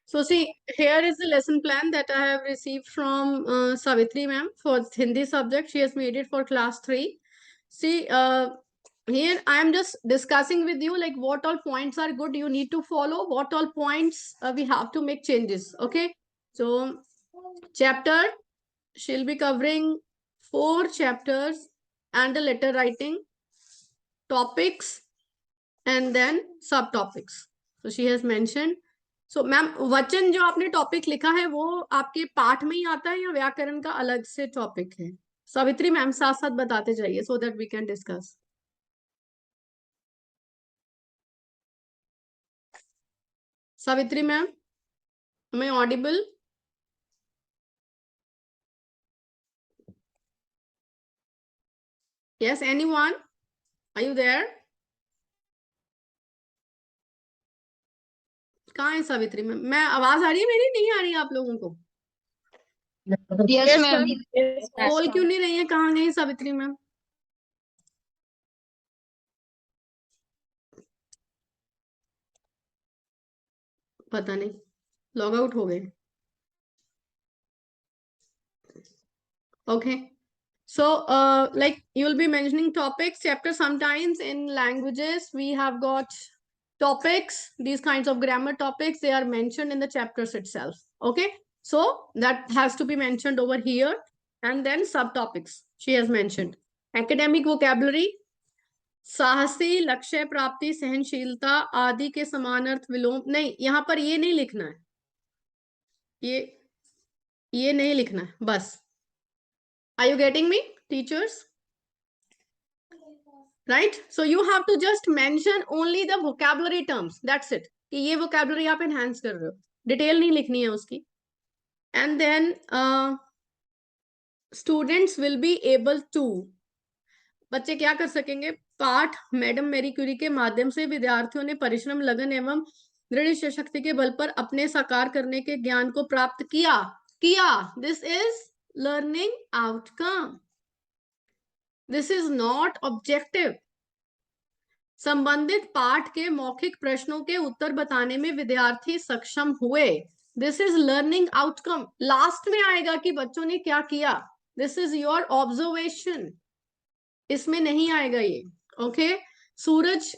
So see, here is the lesson plan that I have received from Savitri ma'am for Hindi subject. She has made it for class 3. See, here I am just discussing with you like what all points are good you need to follow, what all points we have to make changes. Okay. So chapter, she'll be covering 4 chapters and the letter writing, topics, and then subtopics. So she has mentioned. So ma'am वचन जो आपने topic लिखा है वो आपके पाठ में ही आता है या व्याकरण का अलग से टॉपिक है? सावित्री मैम साथ साथ बताते जाइए so that we can discuss. Savitri ma'am, am I audible? Yes, anyone? Are you there? कहाँ है सावित्री मैम? मैं आवाज आ रही है मेरी? नहीं आ रही है आप लोगों को? Yes ma'am. बोल क्यों नहीं रही है? कहाँ गई सावित्री मैम? पता नहीं, लॉग आउट हो गए. Okay. So, like you'll be mentioning topics, chapter. Sometimes in languages, we have got topics, these kinds of grammar topics, they are mentioned in the chapters itself. Okay. So that has to be mentioned over here. And then subtopics, she has mentioned. Academic vocabulary, साहसी, लक्ष्य प्राप्ति, सहनशीलता आदि के समान अर्थ विलोम. नहीं, यहाँ पर ये नहीं लिखना है, ये नहीं लिखना है बस. Are you getting me, teachers? Right? So you have to just mention only the vocabulary terms. That's it. कि ये vocabulary आप enhance कर रहे हो. Detail नहीं लिखनी है उसकी. And then students will be able to. बच्चे क्या कर सकेंगे? पाठ मैडम मैरी क्यूरी के माध्यम से विद्यार्थियों ने परिश्रम, लगन एवं दृढ़ शक्ति के बल पर अपने साकार करने के ज्ञान को प्राप्त किया. This is learning outcome. This is not objective. संबंधित पाठ के मौखिक प्रश्नों के उत्तर बताने में विद्यार्थी सक्षम हुए. This is learning outcome. Last में आएगा कि बच्चों ने क्या किया. This is your observation. इसमें नहीं आएगा ये. ओके. सूरज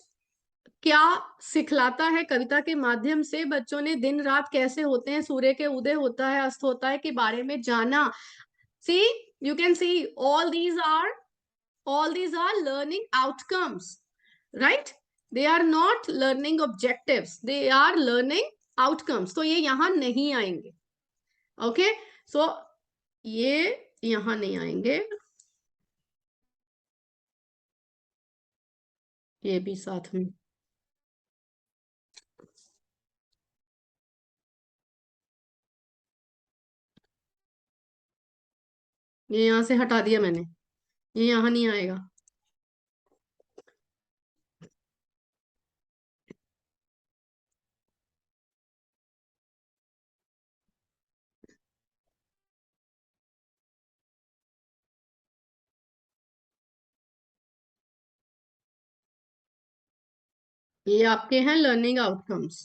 क्या सिखलाता है कविता के माध्यम से? बच्चों ने दिन रात कैसे होते हैं, सूर्य के उदय होता है, अस्त होता है के बारे में जाना. See, you can see all these are learning outcomes, right? They are not learning objectives, they are learning outcomes. तो ये यहाँ नहीं आएंगे. Okay, so ये यहाँ नहीं आएंगे, ये भी साथ में. ये यहाँ से हटा दिया मैंने, ये यहाँ नहीं आएगा. ये आपके हैं लर्निंग आउटकम्स.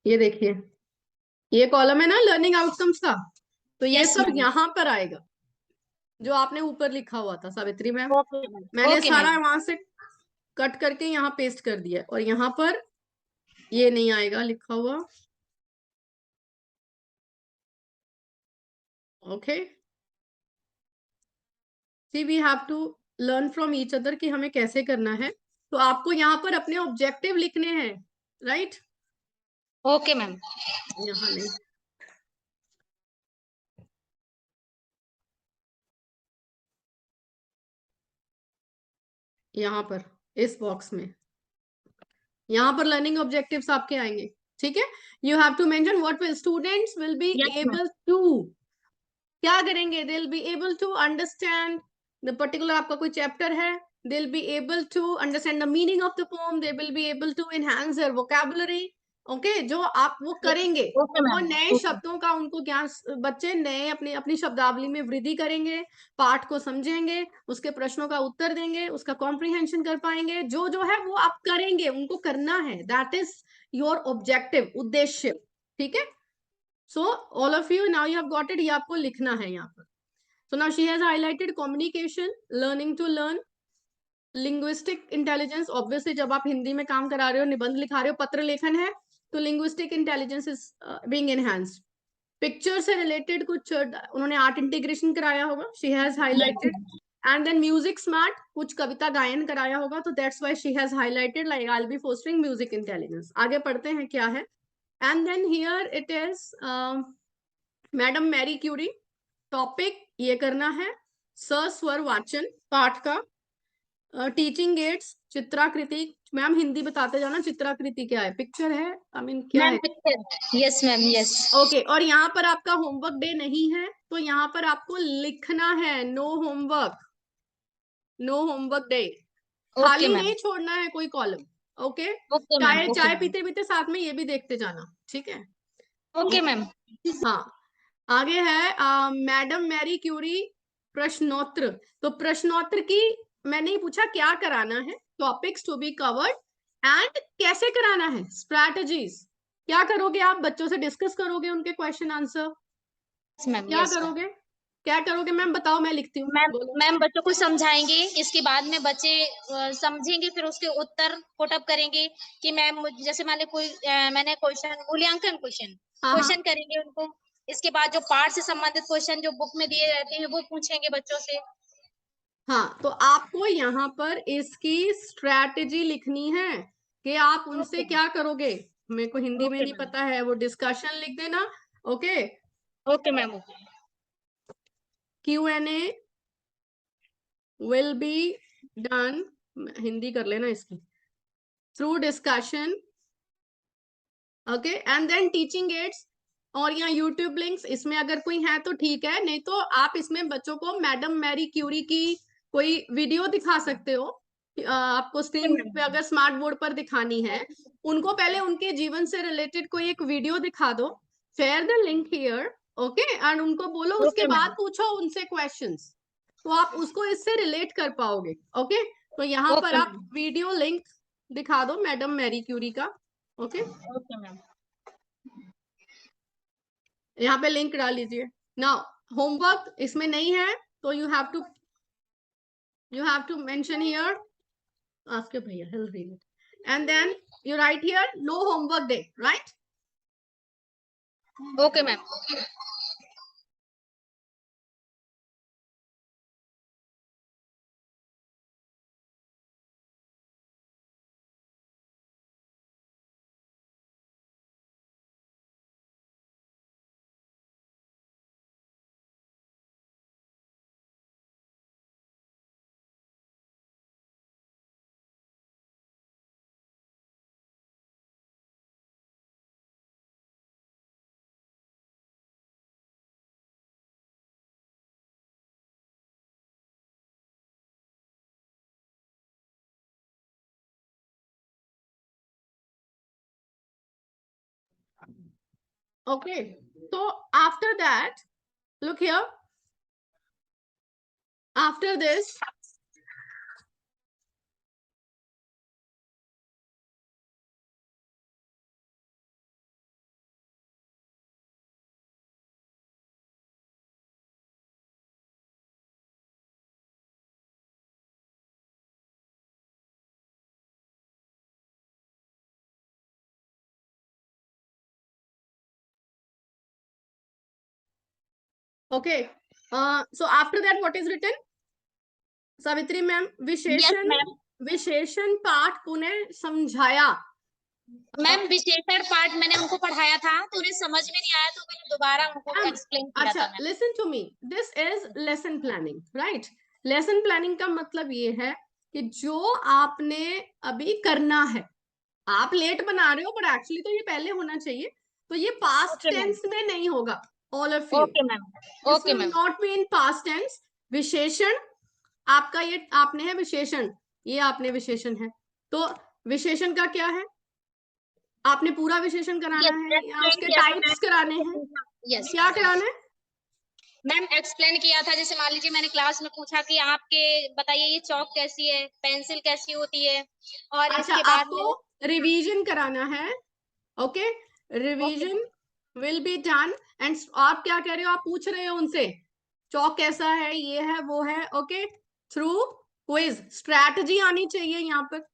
ये देखिए, ये कॉलम है ना लर्निंग आउटकम्स का, तो ये सब यहाँ पर आएगा जो आपने ऊपर लिखा हुआ था सावित्री मैम. मैंने सारा वहां से कट करके यहाँ पेस्ट कर दिया और यहाँ पर ये नहीं आएगा लिखा हुआ. Okay. See, we have to learn from each other कि हमें कैसे करना है. तो आपको यहाँ पर अपने ऑब्जेक्टिव लिखने हैं, राइट? Okay ma'am. यहाँ नहीं, यहाँ पर इस बॉक्स में, यहाँ पर लर्निंग ऑब्जेक्टिव्स आपके आएंगे. ठीक है. You have to mention what will students will be able to. क्या करेंगे? They will be able to understand the particular, आपका कोई चैप्टर है, they'll be able to understand the meaning of the poem, they will be able to enhance their vocabulary, okay, जो आप वो करेंगे, okay वो मैम। नए शब्दों का उनको ज्ञान, बच्चे नए अपनी अपनी शब्दावली में वृद्धि करेंगे, पाठ को समझेंगे, उसके प्रश्नों का उत्तर देंगे, उसका कॉम्प्रिहेंशन कर पाएंगे, जो जो है वो आप करेंगे, उनको करना है, दैट इज योर ऑब्जेक्टिव, उद्देश्य, ठीक है। So all of you now you have got it, ये आपको लिखना है यहाँ पर। So now she has highlighted communication, learning to learn, linguistic intelligence, obviously जब आप हिंदी में काम करा रहे हो, निबंध लिखा रहे हो, पत्र लेखन है, तो linguistic intelligence is being enhanced. Picture से रिलेटेड कुछ उन्होंने आर्ट इंटीग्रेशन कराया होगा, she has highlighted. And then music smart, कुछ कविता गायन कराया होगा, तो that's why she has highlighted like I will be fostering music intelligence. आगे पढ़ते हैं क्या है। And then here it is madam Marie Curie, topic ये करना है सस्वर वाचन पाठ का। टीचिंग एड्स, चित्राकृति, मैम हिंदी बताते जाना, चित्राकृति क्या है, पिक्चर है, आई मीन क्या मैम है। Picture, yes ma'am, yes. Okay, और यहाँ पर आपका होमवर्क डे नहीं है, तो यहाँ पर आपको लिखना है no homework, no homework day, okay खाली मैम। नहीं छोड़ना है कोई कॉलम। Okay, okay ma'am. चाय ओके चाय मैम। पीते पीते साथ में ये भी देखते जाना, ठीक है। Okay ma'am. हाँ, आगे है मैडम मैरी क्यूरी प्रश्नोत्तर। तो प्रश्नोत्तर की मैंने ही पूछा क्या कराना है, topics to be covered and कैसे कराना है, स्ट्रैटेजीज, क्या करोगे आप, बच्चों से डिस्कस करोगे उनके क्वेश्चन आंसर, मैम, क्या यस मैम। करोगे, क्या करोगे मैम बताओ, मैं लिखती हूँ, मैम बोलो। मैम बच्चों को समझाएंगे, इसके बाद में बच्चे समझेंगे, फिर उसके उत्तर पुटअप करेंगे कि मैम जैसे मान ली कोई मैंने क्वेश्चन, मूल्यांकन क्वेश्चन हाँ हाँ क्वेश्चन करेंगे उनको। इसके बाद जो पाठ से संबंधित क्वेश्चन जो बुक में दिए रहते हैं वो पूछेंगे बच्चों से। हाँ, तो आपको यहाँ पर इसकी स्ट्रैटेजी लिखनी है कि आप उनसे ओके क्या करोगे। मेरे को हिंदी में ओके नहीं मैम। पता है, वो डिस्कशन लिख देना। Okay, okay ma'am. Q&A will be done, Hindi कर लेना इसकी, through discussion, okay, and then teaching aids, और यहाँ यूट्यूब लिंक्स, इसमें अगर कोई है तो ठीक है, नहीं तो आप इसमें बच्चों को मैडम मैरी क्यूरी की कोई वीडियो दिखा सकते हो। आपको स्क्रीन पे अगर स्मार्ट बोर्ड पर दिखानी है, उनको पहले उनके जीवन से रिलेटेड कोई एक वीडियो दिखा दो, share the link here, okay, and उनको बोलो, उसके ओके बाद मैम। पूछो उनसे क्वेश्चंस, तो आप उसको इससे रिलेट कर पाओगे। ओके, तो यहाँ पर ओके आप मैम। वीडियो लिंक दिखा दो मैडम मैरी क्यूरी का। Okay, okay ma'am. यहाँ पे लिंक डाल लीजिए। नाउ होमवर्क इसमें नहीं है, तो you have to mention here, ask your भैया he'll read it, and then you write here no homework day, right? Okay ma'am. Okay, so after that, look here, after this, okay, so after that what is written, Savitri ma'am, yes विशेषण, ma'am. विशेषण पाठ पुनः समझाया। Ma'am विशेषण पाठ मैंने उनको पढ़ाया था तो उन्हें समझ में नहीं आया, तो मैंने दोबारा उनको एक्सप्लेन किया अच्छा, था ma'am. Listen to me, this is lesson planning, right. Lesson planning का मतलब ये है कि जो आपने अभी करना है, आप लेट बना रहे हो बट एक्चुअली तो ये पहले होना चाहिए, तो ये पास्ट ओके मैम। टेंस में नहीं होगा, all of you, okay ma'am. This okay will ma'am. Not be in past tense. विशेषण आपका ये आपने है विशेषण, ये आपने विशेषण है, तो विशेषण का क्या है, आपने पूरा विशेषण कराना यस, है या एक्सप्लेन उसके किया था टाइप्स कराने हैं? मैम। यस क्या कराना है? मैम, एक्सप्लेन किया था। जैसे मान लीजिए मैंने क्लास में पूछा कि आपके बताइए ये चौक कैसी है, पेंसिल कैसी होती है, और अच्छा, इसके बाद आपको मैंने रिवीजन कराना है। Okay, okay revision will be done. And आप क्या कह रहे हो, आप पूछ रहे हो उनसे चौक कैसा है, ये है वो है। ओके, थ्रू क्विज स्ट्रैटेजी आनी चाहिए यहाँ पर।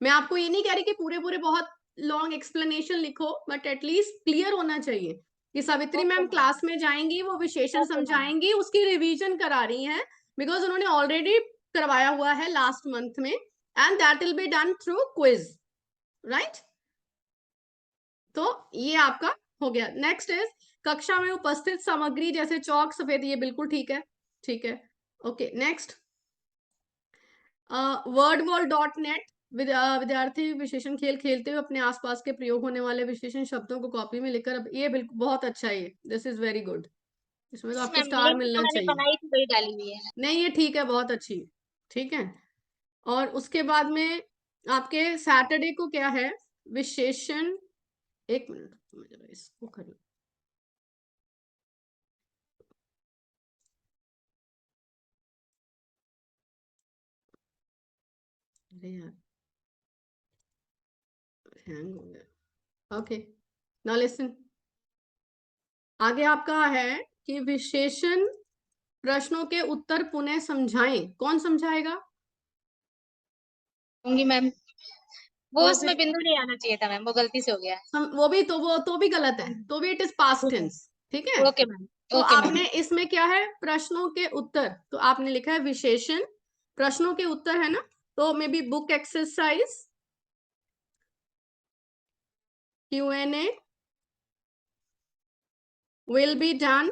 मैं आपको ये नहीं कह रही कि पूरे पूरे बहुत लॉन्ग एक्सप्लेनेशन लिखो, बट एटलीस्ट क्लियर होना चाहिए कि Savitri okay ma'am ma'am class में जाएंगी, वो विशेषण ओके मैम समझाएंगी, उसकी रिवीजन करा रही हैं, बिकॉज उन्होंने ऑलरेडी करवाया हुआ है लास्ट मंथ में, and that will be done through quiz, right? तो ये आपका हो गया। नेक्स्ट इज कक्षा में उपस्थित सामग्री जैसे चौक सफेद, ये बिल्कुल ठीक है, ठीक है। ओके, नेक्स्ट wordwall.net विद्यार्थी विशेषण खेल खेलते हुए अपने आसपास के प्रयोग होने वाले विशेषण शब्दों को कॉपी में लिखकर, अब ये बिल्कुल बहुत अच्छा है, ये दिस इज वेरी गुड, इसमें तो आपको मैम। स्टार लिंक जो मिलना मैंने चाहिए। बनाई थी वही डाली हुई है। नहीं, ये ठीक है, बहुत अच्छी, ठीक है। और उसके बाद में आपके सैटरडे को क्या है, विशेषण, एक मिनट मैं जरा इसको कर लूं। अरे यार, हैंग हो गया। ओके, नाउ लिसन, आगे आपका है कि विशेषण प्रश्नों के उत्तर पुनः समझाएं। कौन समझाएगा? होंगी मैम। वो तो उसमें फिर बिंदु नहीं आना चाहिए था मैम, वो गलती से हो गया। वो तो भी गलत है, तो भी इट इज पास्ट टेंस, ठीक है। ओके मैम तो ओके मैम आपने इसमें क्या है, प्रश्नों के उत्तर, तो आपने लिखा है विशेषण प्रश्नों के उत्तर, है ना? तो maybe book exercise Q&A will be done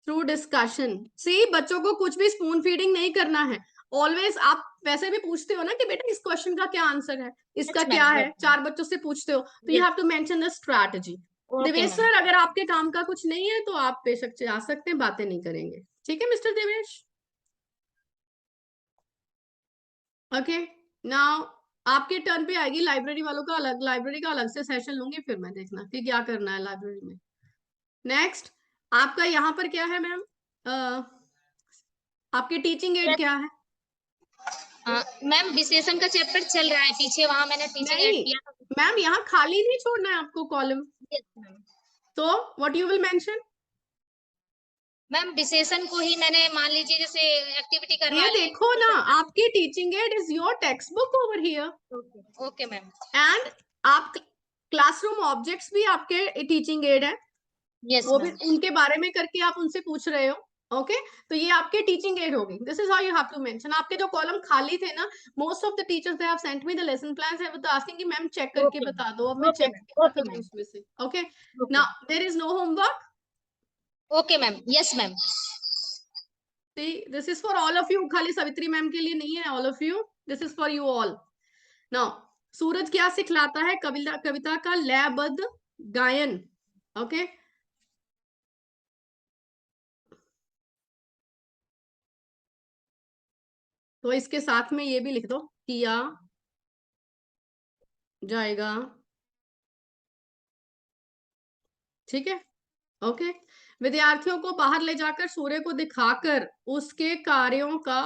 through discussion. See, बच्चों को कुछ भी स्पून फीडिंग नहीं करना है। ऑलवेज आप वैसे भी पूछते हो ना कि बेटा इस क्वेश्चन का क्या आंसर है, इसका यस क्या मैम है, यस मैम 4 बच्चों से पूछते हो, तो you yes have to mention the strategy. Okay Devesh ma'am sir, अगर आपके काम का कुछ नहीं है तो आप बेशक आ सकते हैं, बातें नहीं करेंगे, ठीक है मिस्टर देवेश? ओके, नाउ आपके टर्न पे आएगी, लाइब्रेरी वालों का अलग, लाइब्रेरी का अलग से सेशन लूंगी, फिर मैं देखना कि क्या करना है लाइब्रेरी में। नेक्स्ट आपका यहाँ पर क्या है मैम, आपके टीचिंग एड क्या है? मैम विशेषण का चैप्टर चल रहा है पीछे, वहां मैंने टीचिंग ऐड नहीं किया था। मैम, यहाँ खाली नहीं छोड़ना है आपको कॉलम, यस मैम। तो what you will mention? Ma'am विशेषण को ही मैंने मान लीजिए जैसे एक्टिविटी करवा ये ली देखो तो ना, करवा आपकी teaching add is your text book over here, okay okay ma'am and आप क्लासरूम ऑब्जेक्ट्स भी आपके टीचिंग एड है, यस वो भी मैम उनके बारे में करके आप उनसे पूछ रहे हो। ओके, तो ये आपके टीचिंग एड होगी, this is how you have to mention. आपके जो कॉलम खाली थे ना, most of the teachers they have sent me the lesson plans, I was asking कि मैम चेक करके ओके बता दो, अब मैं ओके चेक मैम किया था ओके तो मैम उसमें से। Okay, okay now there is no homework. Okay ma'am yes ma'am this is for all of you, खाली सावित्री मैम के लिए नहीं है, all of you, this is for you all. Now सूरज क्या सिखलाता है, कविता कविता का लयबद्ध गायन। ओके, तो इसके साथ में ये भी लिख दो, किया जाएगा, ठीक है। ओके, विद्यार्थियों को बाहर ले जाकर सूर्य को दिखाकर उसके कार्यों का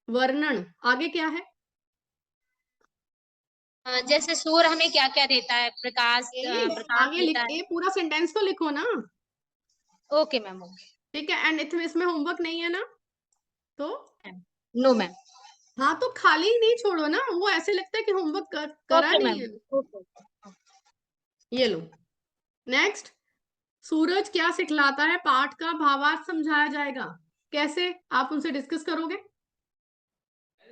वर्णन, आगे क्या है? जैसे सूर्य हमें क्या क्या देता है, प्रकाश प्रकाश आगे देता लिख, है। ये पूरा सेंटेंस तो लिखो ना, ओके मैम ओके ठीक है। एंड इसमें होमवर्क नहीं है ना, तो नो मैम हाँ, तो खाली ही नहीं छोड़ो ना, वो ऐसे लगता है कि होमवर्क करा ओके नहीं मैम है। ओके ये लो, नेक्स्ट, सूरज क्या सिखलाता है, पाठ का भावार्थ समझाया जाएगा, कैसे आप उनसे डिस्कस करोगे?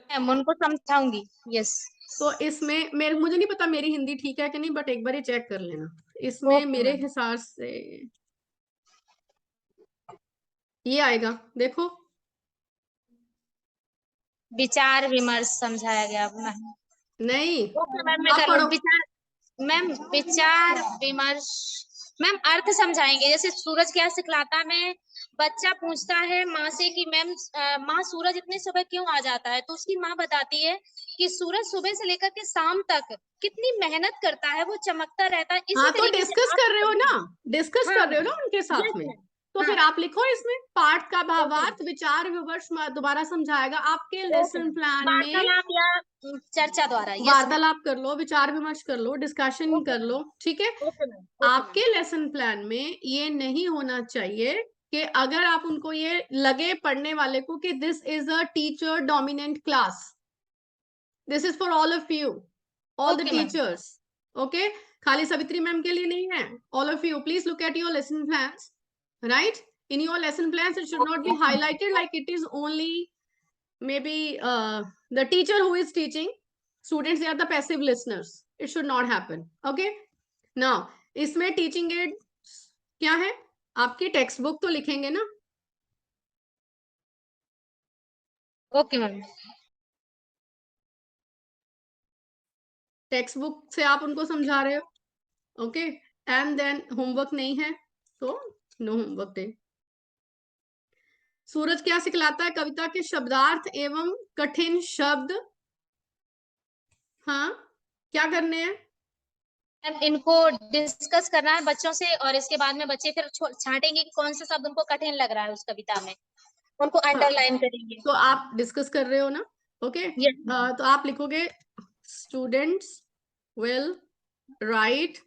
मैम उनको समझाऊंगी। यस तो इसमें मेरे, मुझे नहीं पता मेरी हिंदी ठीक है कि नहीं, बट एक बार ये चेक कर लेना, इसमें ओके मेरे मैम हिसाब से ये आएगा, देखो। विचार विमर्श समझाया गया मैम। नहीं, ओके मैम मैं आप कर लूँ पढ़ो। विचार। मैम विचार विमर्श। मैम अर्थ समझाएंगे, जैसे सूरज क्या सिखलाता है, मैं बच्चा पूछता है माँ से कि मैम माँ सूरज इतने सुबह क्यों आ जाता है, तो उसकी माँ बताती है कि सूरज सुबह से लेकर के शाम तक कितनी मेहनत करता है, वो चमकता रहता है, इसी हाँ तो तरीके से डिस्कस आप कर रहे हो ना, समझिए। डिस्कस हाँ कर रहे हो मैम, ना उनके साथ यस में। मैम, तो हाँ, फिर आप लिखो इसमें पाठ का ओके भावार्थ मैम, विचार विमर्श दोबारा समझाएगा आपके ओके लेसन मैम, प्लान में। वार्तालाप या चर्चा द्वारा, यस मैम, वार्तालाप कर लो, विचार विमर्श कर लो, डिस्कशन ओके कर मैम, लो, ठीक है। ओके मैम, ओके मैम, आपके लेसन प्लान में ये नहीं होना चाहिए कि अगर आप उनको ये लगे पढ़ने वाले को कि this is a teacher dominant class, this is for all of you, all the okay ma'am, teachers, okay, खाली सवित्री मैम के लिए नहीं है, all of you please look at your lesson plans, right. In your lesson plans it should not be okay ma'am, highlighted like it is only maybe the teacher who is teaching, students they are the passive listeners, it should not happen, okay। now इसमें teaching add क्या है, आपकी text book तो लिखेंगे ना, okay ma'am, text book से आप उनको समझा रहे हो, ओके। एंड देन होमवर्क नहीं है तो नो होमवर्क डे। सूरज क्या सिखलाता है, कविता के शब्दार्थ एवं कठिन शब्द, हाँ क्या करने हैं, मैम इनको डिस्कस करना है बच्चों से, और इसके बाद में बच्चे फिर छांटेंगे कि कौन सा शब्द उनको कठिन लग रहा है उस कविता में, उनको हाँ अंडरलाइन करेंगे। तो आप डिस्कस कर रहे हो ना, ओके। यस, तो आप लिखोगे students will write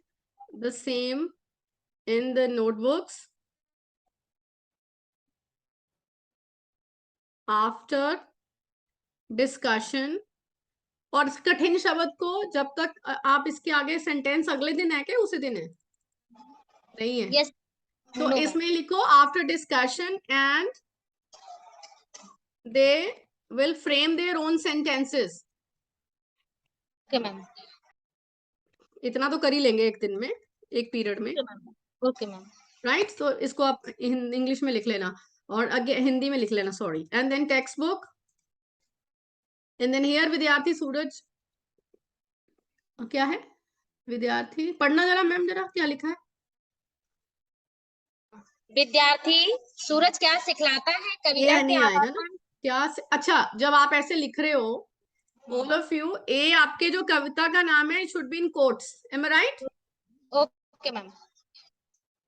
the same in the notebooks after discussion। और इस कठिन शब्द को जब तक आप इसके आगे सेंटेंस अगले दिन है क्या उसी दिन है, नहीं है, यस, तो नो मैम, इसमें लिखो after discussion and they will frame their own sentences। Okay ma'am, इतना तो कर ही लेंगे एक दिन में, एक पीरियड में, okay ma'am, okay ma'am, right. तो इसको आप इंग्लिश में लिख लेना और आगे हिंदी में लिख लेना, sorry. And then text book and then here विद्यार्थी सूरज क्या है, विद्यार्थी पढ़ना जरा मैम, जरा क्या लिखा है, विद्यार्थी सूरज क्या सिखलाता है कविता ये के नहीं आधार आएगा ना, पर। क्या से, अच्छा जब आप ऐसे लिख रहे हो ऑल ऑफ यू, ए आपके जो कविता का नाम है should be in quotes, am I right. Okay ma'am,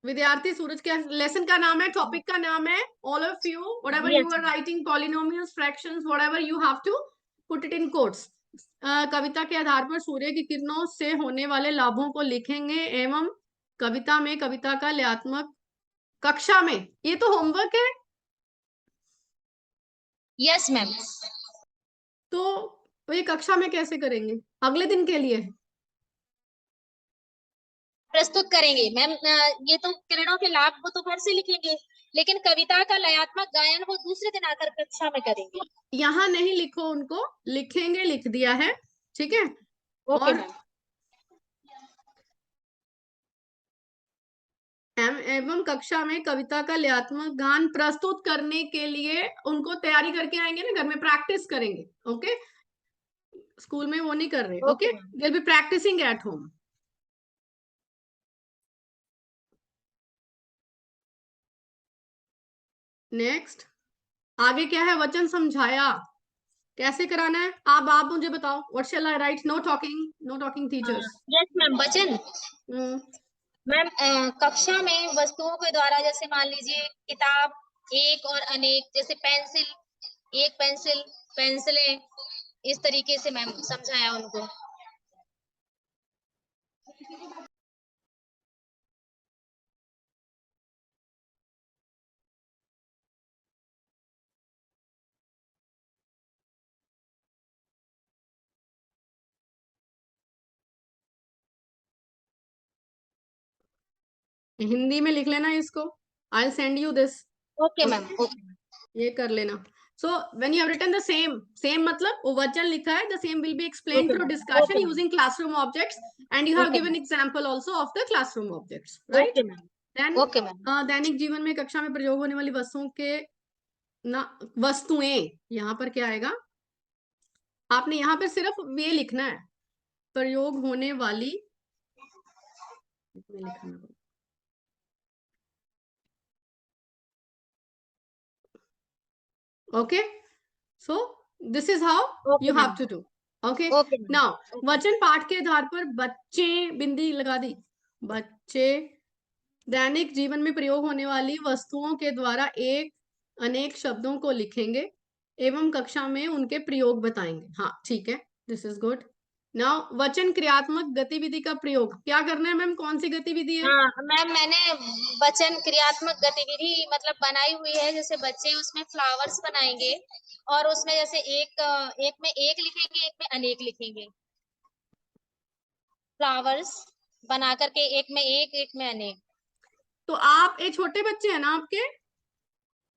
विद्यार्थी सूरज के लेसन का नाम है, टॉपिक का नाम है all of you, whatever you yes are writing polynomials fractions whatever you have to put it in quotes. कविता के आधार पर सूर्य की किरणों से होने वाले लाभों को लिखेंगे एवं कविता में कविता का लयात्मक, कक्षा में, ये तो होमवर्क है, यस मैम, तो ये कक्षा में कैसे करेंगे, अगले दिन के लिए। प्रस्तुत करेंगे मैम। ये तो किरणों के लाभ वो तो घर से लिखेंगे, लेकिन कविता का लयात्मक गायन वो दूसरे दिन आकर कक्षा में करेंगे। तो यहाँ नहीं लिखो उनको, लिखेंगे लिख दिया है, ठीक है। ओके और मैम, एवं कक्षा में कविता का लयात्मक गान प्रस्तुत करने के लिए उनको तैयारी करके आएंगे ना, घर में प्रैक्टिस करेंगे, ओके। स्कूल में वो नहीं कर रहे, okay okay, ma'am, they will be practicing at home. Next आगे क्या है, वचन समझाया कैसे कराना है, आप मुझे बताओ, what shell I right, know talking, know talking teachers. Yes ma'am, वचन मैम कक्षा में वस्तुओं के द्वारा, जैसे मान लीजिए किताब, एक और अनेक, जैसे पेंसिल, एक पेंसिल, पेंसिलें, इस तरीके से मैम समझाया उनको। हिंदी में लिख लेना इसको, I send you this, okay ma'am, okay, ये कर लेना। So when you have written the same, same मतलब वो वचन लिखा है, the same will be explain okay through ma'am, discussion okay ma'am, using classroom objects and you have okay given ma'am, example also of the classroom objects, right. Okay ma'am, then okay ma'am, दैनिक जीवन में कक्षा में प्रयोग होने वाली वस्तुओं के ना, वस्तुएं यहाँ पर क्या आएगा, आपने यहाँ पर सिर्फ ये लिखना है, प्रयोग होने वाली, लिखना Okay, so this is how Okay, you have ma'am. to do. Okay, Okay, ma'am. now Okay. वचन पाठ के आधार पर बच्चे, बिंदी लगा दी, बच्चे दैनिक जीवन में प्रयोग होने वाली वस्तुओं के द्वारा एक अनेक शब्दों को लिखेंगे एवं कक्षा में उनके प्रयोग बताएंगे। हाँ ठीक है, दिस इज गुड। नाउ वचन क्रियात्मक गतिविधि का प्रयोग क्या करना है मैम? कौन सी गतिविधि है? हाँ मैम, मैंने वचन क्रियात्मक गतिविधि मतलब बनाई हुई है। जैसे बच्चे उसमें फ्लावर्स बनाएंगे और उसमें जैसे एक में एक लिखेंगे, एक में अनेक लिखेंगे। फ्लावर्स बना करके एक में एक में अनेक। तो आप ये छोटे बच्चे हैं ना आपके?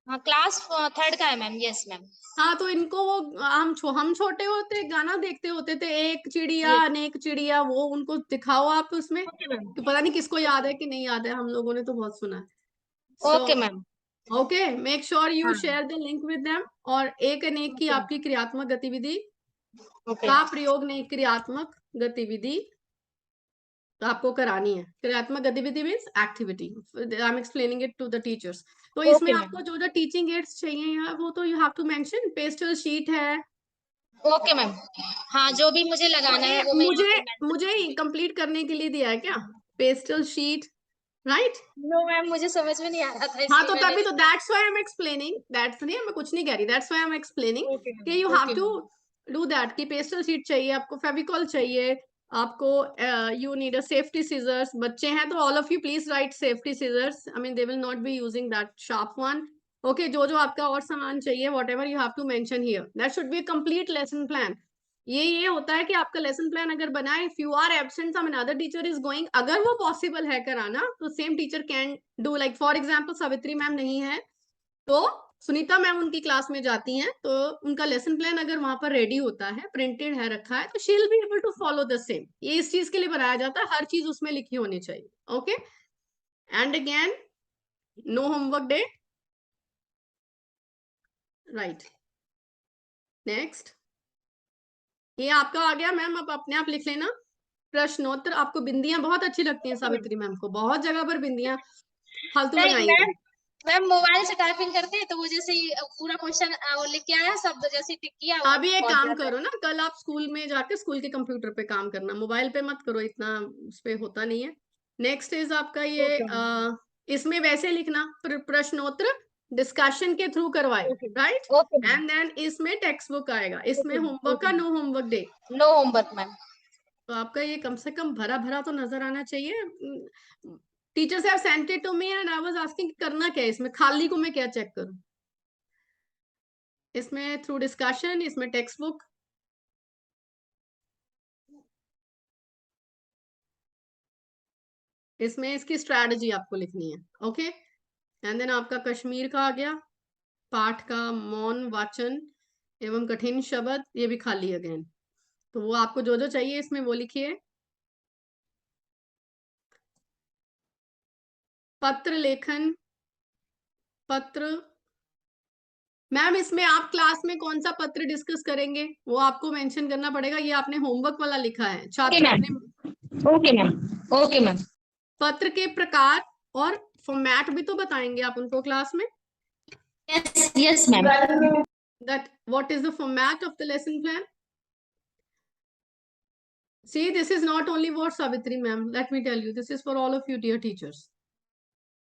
हाँ, क्लास 3rd का है मैम। Yes ma'am. हाँ, तो इनको वो हम छोटे होते गाना देखते होते थे, एक चिड़िया यस। अनेक चिड़िया, वो उनको दिखाओ आप उसमें। Okay ma'am. तो पता नहीं किसको याद है कि नहीं याद है, हम लोगों ने तो बहुत सुना है। So okay ma'am. Okay, make sure you हाँ। Share the link with them. और एक अनेक की ओके मैम। आपकी क्रियात्मक गतिविधि ओके। का प्रयोग नहीं, क्रियात्मक गतिविधि तो आपको करानी है। क्रियात्मक गतिविधि means activity, I am explaining it to the teachers. तो इसमें ओके मैम। आपको जो जो टीचिंग एड्स चाहिए यार, वो तो you have to mention. Pastel sheet है, ओके मैम। हाँ, जो भी मुझे तो लगाना है ये वो मैं यहाँ मुझे पे मेंशन मुझे करूंगी। कंप्लीट करने के लिए दिया है क्या? Pastel sheet, right? No ma'am, मुझे समझ में नहीं आ रहा था हाँ, इसलिए तो मैंने तभी तो लिखा। That's why I am explaining, that's नहीं, मैं कुछ नहीं कह रही, that's why I am explaining okay कि ma'am. You have okay to ma'am. Do that. कि पेस्टल शीट चाहिए आपको, फेविकॉल चाहिए आपको, you need a safety scissors. बच्चे हैं तो all of you please write safety scissors, I mean they will not be using that sharp one. Okay, जो जो आपका और सामान चाहिए, whatever you have to mention here, that should be a complete lesson plan. ये होता है कि आपका लेसन प्लान अगर बनाए, if you are absent, some another teacher is going, अगर वो पॉसिबल है कराना, तो same teacher can do. Like for example Savitri ma'am नहीं है, तो सुनीता मैम उनकी क्लास में जाती हैं, तो उनका लेसन प्लान अगर वहां पर रेडी होता है, प्रिंटेड है, रखा है, तो she will be able to follow the same. ये इस चीज के लिए बनाया जाता है, हर चीज उसमें लिखी होनी चाहिए। Okay, and again no homework day, right. Next, ये आपका आ गया मैम, अब अपने आप लिख लेना। प्रश्नोत्तर, आपको बिंदियां बहुत अच्छी लगती हैं सावित्री मैम को, बहुत जगह पर बिंदियां फालतू नहीं लगाई हैं। मैम, मैम मोबाइल से टाइपिंग करते हैं तो वो जैसे ही पूरा क्वेश्चन वो लिख के आया, शब्द जैसे टिक किया वो अभी एक पहुंच काम जाता है। करो ना, कल आप स्कूल में जाके स्कूल के कंप्यूटर पे काम करना, मोबाइल पे मत करो, इतना उस पे होता नहीं है। नेक्स्ट इज आपका ये ओके मैम। इसमें वैसे लिखना, प्रश्नोत्तर डिस्कशन के थ्रू करवाए, okay. Right. Okay ma'am. And then इसमें टेक्स्ट बुक आएगा, इसमें ओके मैम। होमवर्क ओके का ma'am. No homework day. No homework ma'am. तो आपका ये कम से कम भरा भरा तो नजर आना चाहिए। Teachers have sent it to me and I was asking करना क्या है इसमें, खाली को मैं क्या चेक करूं? इसमें थ्रू डिस्कशन, इसमें टेक्स्ट बुक, इसमें इसकी स्ट्रैटेजी आपको लिखनी है। ओके, एंड देन आपका कश्मीर का आ गया, पाठ का मौन वाचन एवं कठिन शब्द, ये भी खाली अगेन। तो वो आपको जो जो चाहिए इसमें वो लिखिए। पत्र लेखन, पत्र, मैम इसमें आप क्लास में कौन सा पत्र डिस्कस करेंगे वो आपको मेंशन करना पड़ेगा। ये आपने होमवर्क वाला लिखा है, ओके छात्र मैम। अपने ओके मैम। Okay ma'am. पत्र के प्रकार और फॉर्मेट भी तो बताएंगे आप उनको क्लास में, yes yes ma'am. that what is the format of the lesson plan. See, this is not only for Savitri ma'am, let me tell you, this is for all of you dear teachers.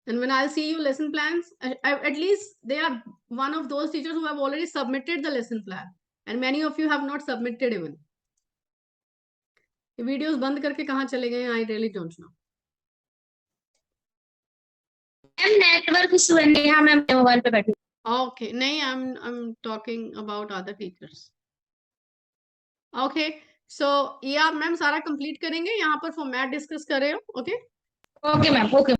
And when I'll see you lesson plans, at least they are one of those teachers who have already submitted the lesson plan, and many of you have not submitted even. ये videos बंद करके कहाँ चले गए? I really don't know. Ma'am network issue है, यहाँ मैं mobile पे बैठी। ओके, नहीं, I am talking about other teachers. Okay, so ये आप मैम सारा कंप्लीट करेंगे, यहाँ पर फॉर्मेट डिस्कस कर रहे हो। Okay, okay ma'am. Okay.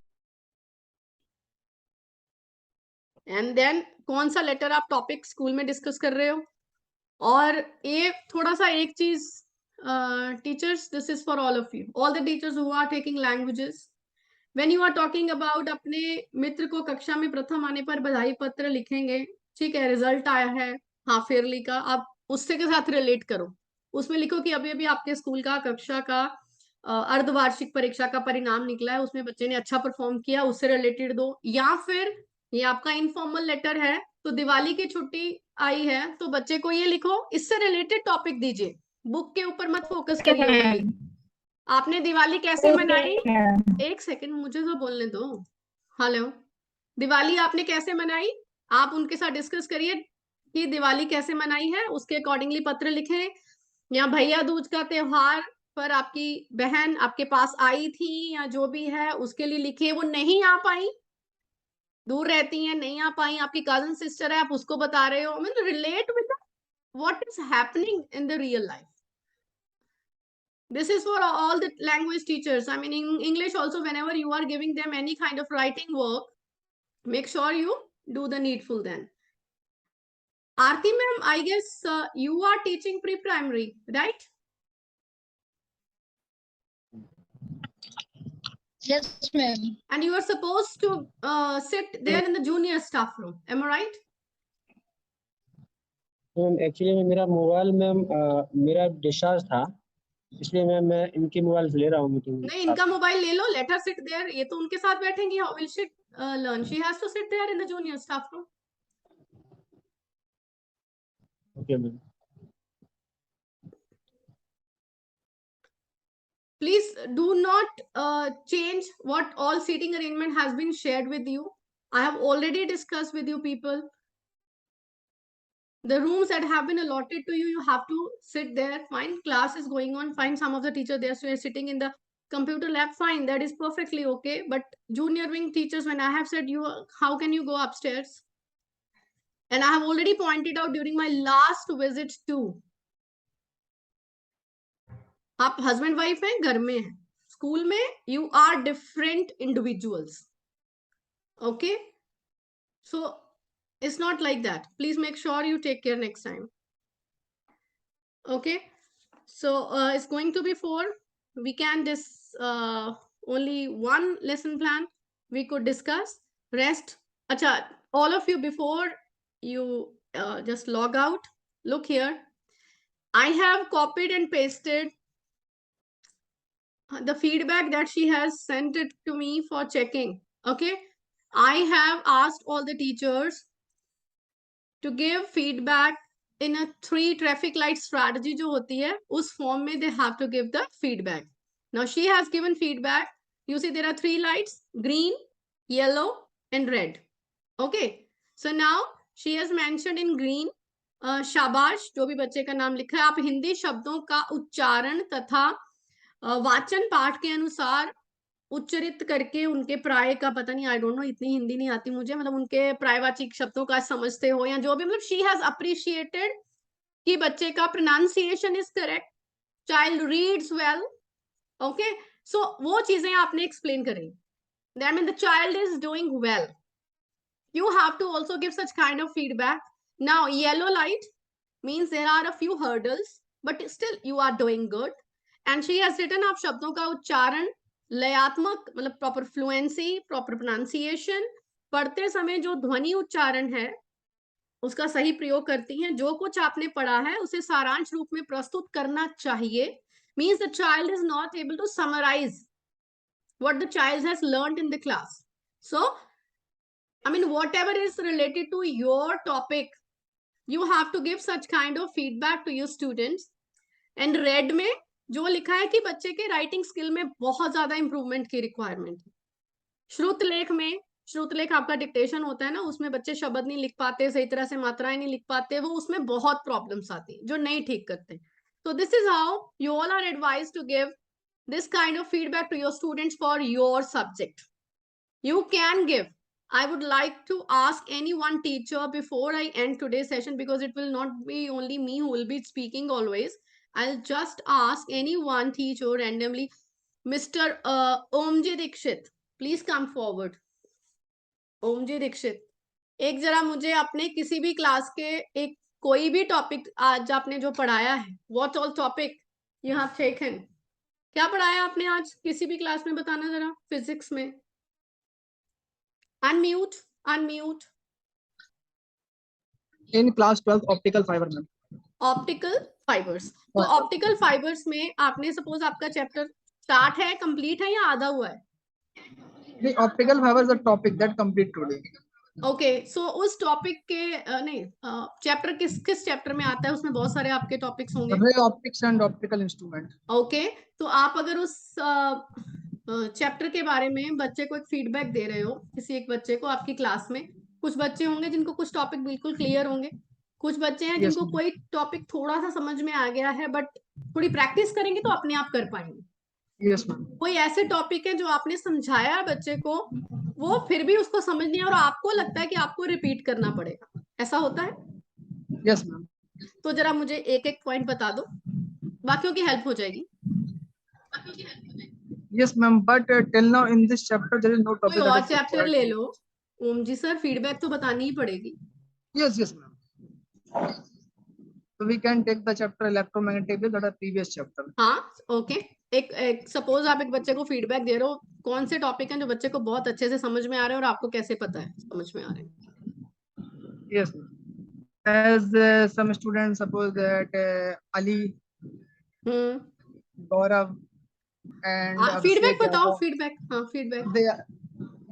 And then कौन सा लेटर आप टॉपिक स्कूल में डिस्कस कर रहे हो। और ये थोड़ा सा एक चीज, teachers, this is for all of you, all the teachers who are taking languages, when you are talking about अपने मित्र को कक्षा में प्रथम आने पर बधाई पत्र लिखेंगे, ठीक है, रिजल्ट आया है हाफ ईयरली का, आप उससे के साथ रिलेट करो। उसमें लिखो कि अभी अभी आपके स्कूल का कक्षा का अर्धवार्षिक परीक्षा का परिणाम निकला है, उसमें बच्चे ने अच्छा परफॉर्म किया, उससे रिलेटेड दो। या फिर ये आपका इनफॉर्मल लेटर है तो दिवाली की छुट्टी आई है तो बच्चे को ये लिखो, इससे रिलेटेड टॉपिक दीजिए, बुक के ऊपर मत फोकस करिए ओनली। आपने दिवाली कैसे मनाई? एक सेकंड मुझे तो बोलने दो। हेलो, दिवाली आपने कैसे मनाई? आप उनके साथ डिस्कस करिए कि दिवाली कैसे मनाई है, उसके अकॉर्डिंगली पत्र लिखें। या भैया दूज का त्योहार पर आपकी बहन आपके पास आई थी या जो भी है उसके लिए लिखिए। वो नहीं आ पाई, दूर रहती हैं, नहीं आ पाई, आपकी कजन सिस्टर है, आप उसको बता रहे हो, मतलब relate with what is happening in the real life. This is for all the language teachers. I mean, in English also, whenever you are giving them any kind of writing work, make sure you do the needful then. Aarti ma'am, I guess you are teaching pre-primary, right? Yes, ma'am. And you are supposed to sit there in the junior staff room. Am I right? Ma'am actually मेरा mobile ma'am मेरा discharge था, इसलिए मैं इनके mobile से ले रहा हूँ मीटिंग। नहीं, इनका मोबाइल ले लो, लेट हर सिट देयर। ये तो उनके साथ बैठेंगी, how will she learn? She has to sit there in the junior staff room. Okay ma'am. Please do not change what all seating arrangement has been shared with you. I have already discussed with you people. The rooms that have been allotted to you, you have to sit there. Fine, class is going on. Fine, some of the teachers they are sitting in the computer lab. Fine, that is perfectly okay. But junior wing teachers, when I have said you, how can you go upstairs? And I have already pointed out during my last visit too. आप husband wife हैं, घर में हैं, school में you are different individuals. Okay, so it's not like that. Please make sure you take care next time. Okay, so it's going to be 4. We can only one lesson plan we could discuss. Rest. Acha, all of you, before you just log out, look here. I have copied and pasted the feedback that she has sent it to me for checking. Okay, I have asked all the teachers to give feedback in a 3 traffic light strategy जो होती है उस form में they have to give the feedback. Now she has given feedback. You see there are 3 lights: green, yellow and red. Okay, so now she has mentioned in green शाबाश, जो भी बच्चे का नाम लिखा है, आप हिंदी शब्दों का उच्चारण तथा वाचन पाठ के अनुसार उच्चरित करके उनके प्राय का, पता नहीं, आई डोंट नो, इतनी हिंदी नहीं आती मुझे, मतलब उनके प्रायवाचिक शब्दों का समझते हो या जो भी, मतलब शी हैज अप्रिशिएटेड कि बच्चे का pronunciation is correct, child reads well. Okay, so वो चीजें आपने एक्सप्लेन करें. That mean the child is doing well. You have to also give such kind of feedback. Now yellow light means there are a few hurdles, but still you are doing good. And she has written आप शब्दों का उच्चारण लयात्मक, मतलब proper fluency, proper pronunciation, पढ़ते समय जो ध्वनि उच्चारण है उसका सही प्रयोग करती हैं. जो कुछ आपने पढ़ा है उसे सारांश रूप में प्रस्तुत करना चाहिए. Means the child is not able to summarize what the child has learned in the class. So I mean, whatever is related to your topic, you have to give such kind of feedback to your students. And red में जो लिखा है कि बच्चे के writing skill में बहुत ज्यादा इंप्रूवमेंट की रिक्वायरमेंट है. श्रुतलेख में, श्रुतलेख आपका डिक्टेशन होता है ना, उसमें बच्चे शब्द नहीं लिख पाते, सही तरह से मात्राएं नहीं लिख पाते, वो उसमें बहुत प्रॉब्लम्स आती हैं जो नहीं ठीक करते. So this is how you all are advised to give this kind of feedback to your students for your subject. You can give. I would like to ask any one teacher before I end today's session, because it will not be only me who will be speaking always. I'll just ask any one teacher randomly. Mr. Omji Dikshit, please come forward. Omji Dikshit, एक जरा मुझे अपने किसी भी class के एक कोई भी टॉपिक आज आपने जो पढ़ाया है, what all topic you have taken, क्या पढ़ाया आपने आज किसी भी क्लास में, बताना जरा. फिजिक्स में unmute. In class 12 optical fiber में. Optical fibres. तो ऑप्टिकल फाइबर्स में आपने सपोज आपका चैप्टर स्टार्ट है, कंप्लीट है या आधा हुआ है? The optical fiber is a topic that complete today. Okay so उस टॉपिक के नहीं चैप्टर किस चैप्टर में आता है, उसमें बहुत सारे आपके टॉपिक्स होंगे। Ray optics and optical instrument. Okay तो आप अगर उस चैप्टर के बारे में बच्चे को एक फीडबैक दे रहे हो, किसी एक बच्चे को आपकी क्लास में, कुछ बच्चे होंगे जिनको कुछ टॉपिक बिल्कुल क्लियर होंगे, कुछ बच्चे हैं Yes, जिनको ma'am. कोई टॉपिक थोड़ा सा समझ में आ गया है बट थोड़ी प्रैक्टिस करेंगे तो अपने आप कर पाएंगे। Yes, ma'am. कोई ऐसे टॉपिक है जो आपने समझाया बच्चे को, वो फिर भी उसको समझ नहीं आया और आपको लगता है कि आपको रिपीट करना पड़ेगा, ऐसा होता है? Yes, ma'am. तो जरा मुझे एक एक पॉइंट बता दो, बाकियों की हेल्प हो जाएगी। Yes, ma'am. But till now in this chapter there is no कोई topic that और is चैप्टर required. ले लो। ओम जी सर फीडबैक तो बतानी ही पड़ेगी। Yes, yes, ma'am. So we can take the chapter electromagnetic waves, that is previous chapter. हाँ okay एक suppose आप एक बच्चे को फीडबैक दे रहे हो, कौन से टॉपिक हैं जो बच्चे को बहुत अच्छे से समझ में आ रहे हैं और आपको कैसे पता है समझ में आ रहे हैं? Yes, ma'am. As some students suppose that Ali, Gaurav, and feedback Abhishek बताओ, Yadav, फीडबैक, हाँ feedback.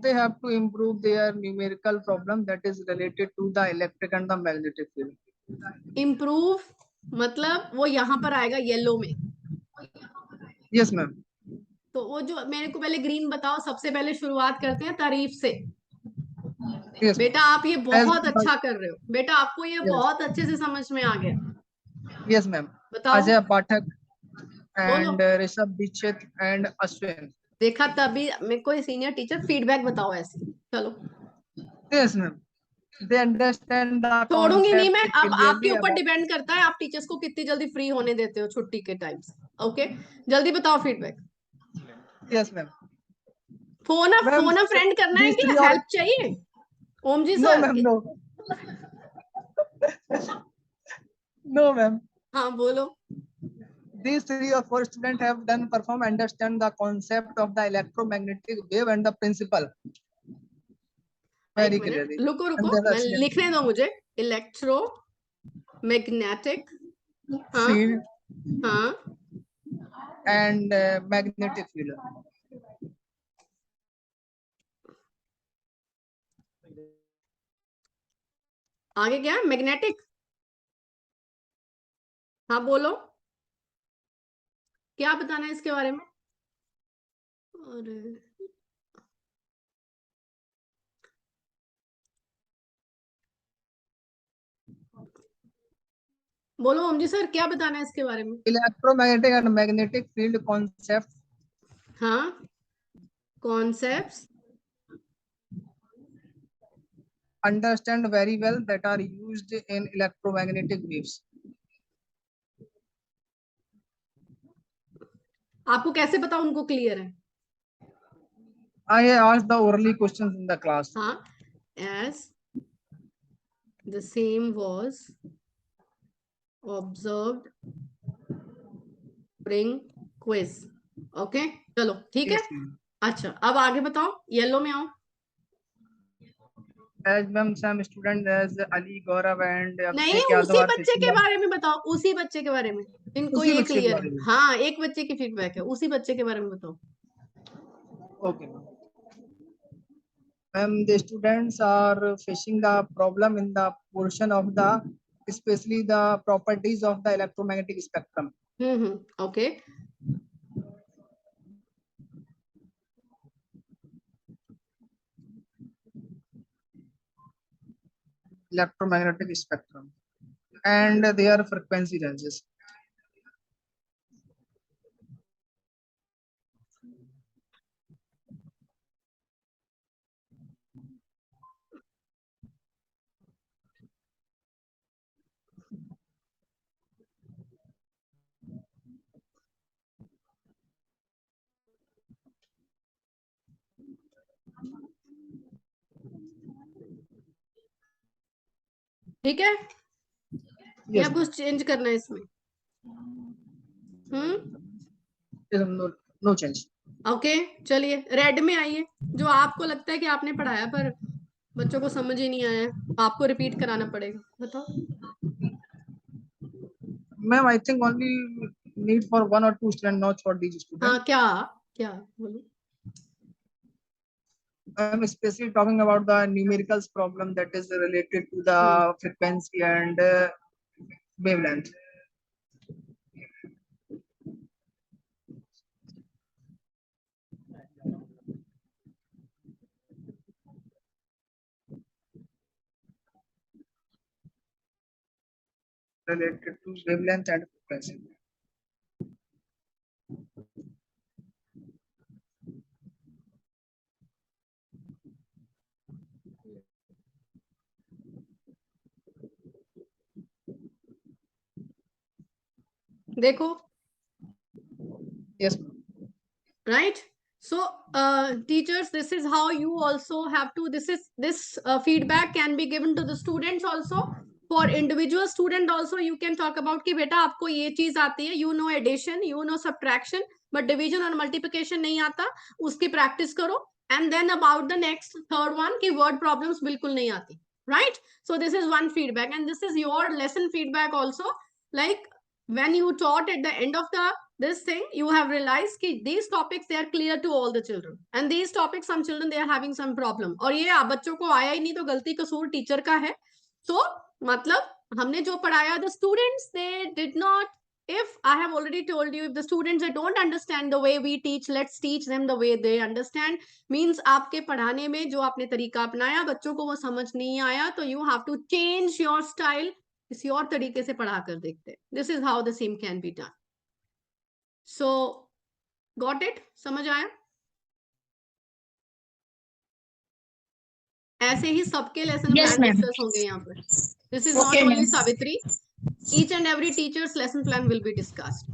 they have to improve their numerical problem that is related to the electric and the magnetic field. Improve मतलब वो यहाँ पर आएगा yellow में। Yes, ma'am. तो वो जो मेरे को पहले ग्रीन बताओ, सबसे पहले शुरुआत करते हैं तारीफ से। Yes, बेटा आप ये as बहुत अच्छा कर रहे हो, बेटा आपको ये yes, बहुत अच्छे से समझ में आ गया, yes, ma'am. बताओ। Ajay Pathak बोलो। and Rishabh Dixit and Ashwin. देखा, तभी मेरे को सीनियर टीचर फीडबैक बताओ ऐसे। चलो Yes, ma'am. They understand the छोड़ूंगी नहीं concept मैं, अब आपके clearly ऊपर about. डिपेंड करता है आप टीचर्स को कितनी जल्दी फ्री होने देते हो छुट्टी के टाइम से। ओके जल्दी बताओ feedback. Yes, ma'am. Phone Ma'am, अ फ्रेंड करना है these कि three are हेल्प चाहिए? ओम जी no, sir ma'am, no, no, ma'am. हाँ बोलो। These 3 or 4 students have done perform understand the concept of the electromagnetic wave and the principle एक very minute clearly. रुको रुको, And they are मैं excellent. लिखने दो मुझे। इलेक्ट्रो मैग्नेटिक, हाँ Field हाँ and magnetic field. आगे क्या है? मैग्नेटिक, हाँ बोलो क्या बताना है इसके बारे में। अरे बोलो ओम जी सर क्या बताना है इसके बारे में। Electromagnetic and magnetic field concepts हाँ concepts understand very well that are used in electromagnetic waves. आपको कैसे पता उनको क्लियर है? I asked the orally questions in the class. हाँ as the same was observed during quiz। Okay चलो ठीक है। Yes, ma'am. अच्छा अब आगे बताओ, येलो में आओ। As ma'am, some students as Ali, Gaurav and नहीं Abhishek Yadav उसी are बच्चे facing के the बारे में बताओ, उसी बच्चे के बारे में इनको उसी ये बच्चे के क्लियर बारे है। में। हाँ एक बच्चे की फीडबैक है, उसी बच्चे के बारे में बताओ। Okay, ma'am. Ma'am, the students are facing the problem in the portion of the, especially the properties of the electromagnetic spectrum. Okay Electromagnetic spectrum and their frequency ranges. ठीक है या Yes, कुछ चेंज करना है इसमें? no, no change. ओके चलिए red में आइए, जो आपको लगता है कि आपने पढ़ाया पर बच्चों को समझ ही नहीं आया, आपको रिपीट कराना पड़ेगा, बताओ। Ma'am, I think only need for 1 or 2 students, not for these students. हाँ क्या क्या बोलो। I'm especially talking about the numericals problem that is related to the frequency and wavelength. Related to wavelength and frequency. देखो, Yes. right? So teachers, this is how you also have to, this feedback can be given to the students also. For individual student also you can talk about कि बेटा आपको ये चीज आती है, you know addition, you know subtraction, but division और multiplication नहीं आता, उसकी practice करो. And then about the next third one कि word problems बिल्कुल नहीं आती, right? So this is one feedback, and this is your lesson feedback also. Like when you taught at the end of this thing, you have realized कि these topics they are clear to all the children, and these topics some children they are having some problem, और ये आप बच्चों को आया ही नहीं तो गलती कसूर टीचर का है. So मतलब हमने जो पढ़ाया, the students they did not, if I have already told you, if the students they don't understand the way we teach, let's teach them the way they understand. Means आपके पढ़ाने में जो आपने तरीका अपनाया बच्चों को वो समझ नहीं आया, तो you have to change your style, किसी और तरीके से पढ़ा कर देखते. This is how the same can be done. So got it? समझ आया? ऐसे ही सबके lesson Yes, plan ma'am. Discuss होंगे यहाँ पर. This is Okay, not only ma'am. Savitri. Each and every teacher's lesson plan will be discussed.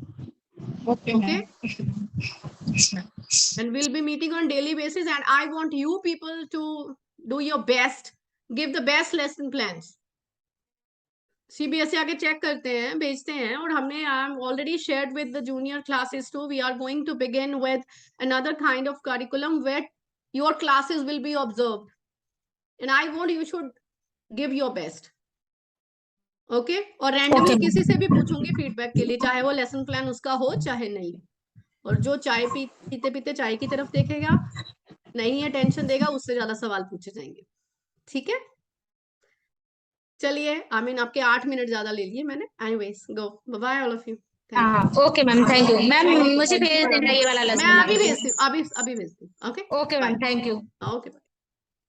Okay, Okay? ma'am. Yes, ma'am. And we'll be meeting on daily basis, and I want you people to do your best. Give the best lesson plans. CBSE आके check करते हैं, भेजते हैं, और हमने already shared with the junior classes too. We are going to begin with another kind of curriculum where your classes will be observed. And I want you should give your best. Okay? और randomly Okay. किसी से भी पूछूंगी feedback के लिए, चाहे वो lesson plan उसका हो चाहे नहीं. और जो चाय पीते पीते चाय की तरफ देखेगा, नहीं है टेंशन देगा, उससे ज्यादा सवाल पूछे जाएंगे. ठीक है? चलिए, I mean आपके 8 मिनट ज्यादा ले लिए मैंने. Anyways, go. Bye bye all of you. Okay ma'am, thank you ma'am. मुझे भेज देना ये वाला मैं लेसन. अभी भेजती हूँ, अभी भेजती हूँ. Okay okay ma'am, thank you. Okay.